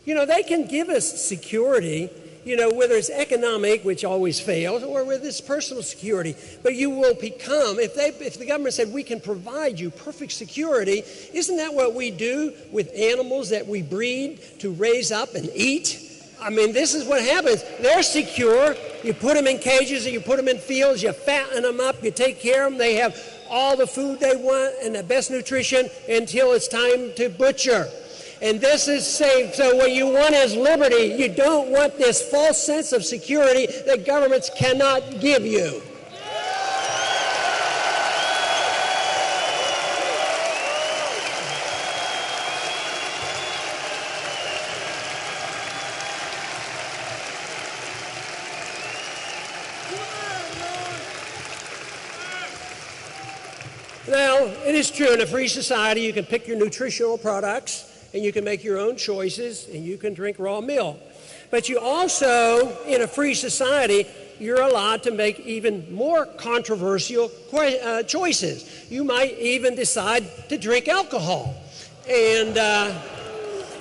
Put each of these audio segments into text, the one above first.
You know, they can give us security, you know, whether it's economic, which always fails, or whether it's personal security. But you will become, if the government said we can provide you perfect security, isn't that what we do with animals that we breed to raise up and eat? I mean, this is what happens. They're secure. You put them in cages, or you put them in fields, you fatten them up, you take care of them. They have all the food they want and the best nutrition until it's time to butcher. And this is safe. So what you want is liberty. You don't want this false sense of security that governments cannot give you. Now, it is true in a free society you can pick your nutritional products, and you can make your own choices, and you can drink raw milk. But you also, in a free society, you're allowed to make even more controversial choices. You might even decide to drink alcohol. And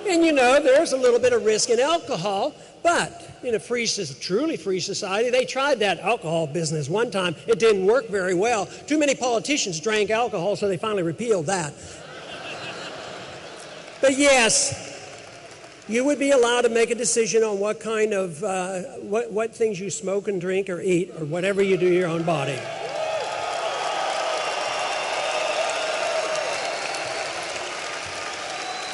you know, there's a little bit of risk in alcohol, but in a truly free society, they tried that alcohol business one time. It didn't work very well. Too many politicians drank alcohol, so they finally repealed that. But yes, you would be allowed to make a decision on what kind of, what things you smoke and drink or eat or whatever you do to your own body.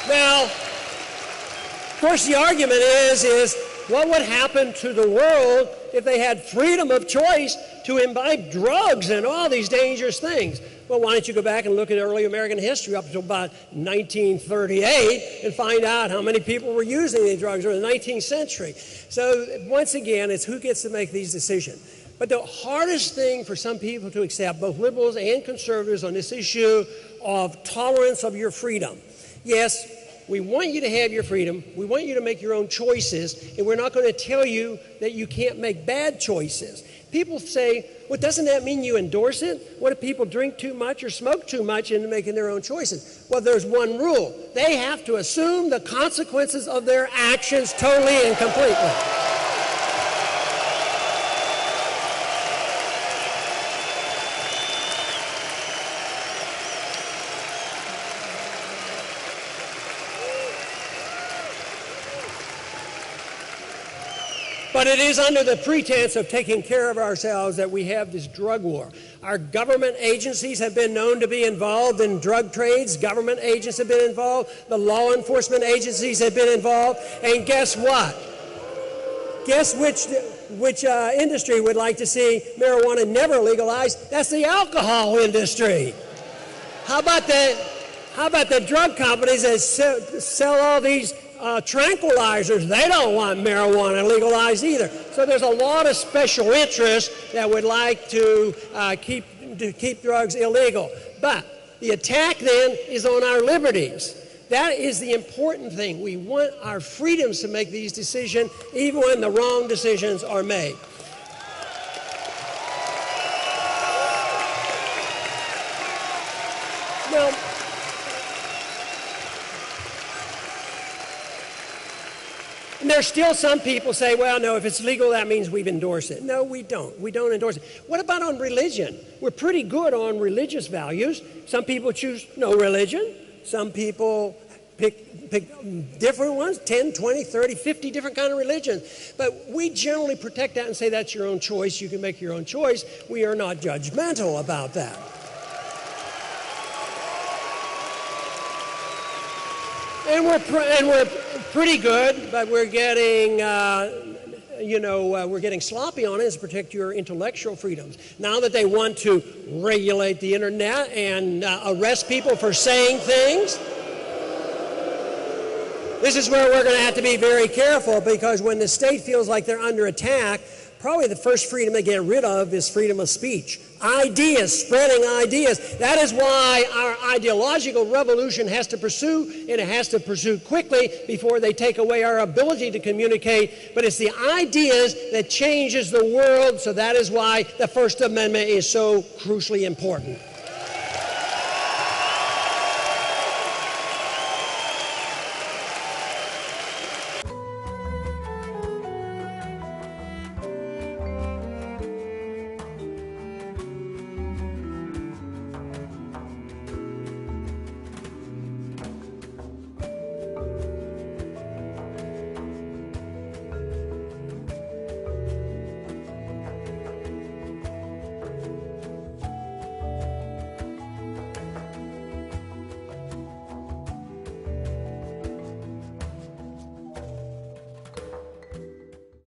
Now, of course, the argument is what would happen to the world if they had freedom of choice to imbibe drugs and all these dangerous things? Well, why don't you go back and look at early American history up until about 1938 and find out how many people were using these drugs in the 19th century. So once again, it's who gets to make these decisions. But the hardest thing for some people to accept, both liberals and conservatives, on this issue of tolerance of your freedom. Yes, we want you to have your freedom. We want you to make your own choices, and we're not going to tell you that you can't make bad choices. People say, well, doesn't that mean you endorse it? What if people drink too much or smoke too much into making their own choices? Well, there's one rule. They have to assume the consequences of their actions totally and completely. But it is under the pretense of taking care of ourselves that we have this drug war. Our government agencies have been known to be involved in drug trades. Government agents have been involved. The law enforcement agencies have been involved. And guess what? Guess which industry would like to see marijuana never legalized? That's the alcohol industry. How about the drug companies that sell all these tranquilizers? They don't want marijuana legalized either. So there's a lot of special interests that would like to keep drugs illegal. But the attack then is on our liberties. That is the important thing. We want our freedoms to make these decisions even when the wrong decisions are made. Now, and there's still some people say, well, no, if it's legal, that means we've endorsed it. No, we don't. We don't endorse it. What about on religion? We're pretty good on religious values. Some people choose no religion. Some people pick different ones, 10, 20, 30, 50 different kind of religions. But we generally protect that and say that's your own choice. You can make your own choice. We are not judgmental about that. And we're pretty good, but we're getting, we're getting sloppy on it to protect your intellectual freedoms. Now that they want to regulate the internet and arrest people for saying things, this is where we're going to have to be very careful, because when the state feels like they're under attack, probably the first freedom they get rid of is freedom of speech. Ideas, spreading ideas. That is why our ideological revolution has to pursue, and it has to pursue quickly before they take away our ability to communicate. But it's the ideas that changes the world, so that is why the First Amendment is so crucially important.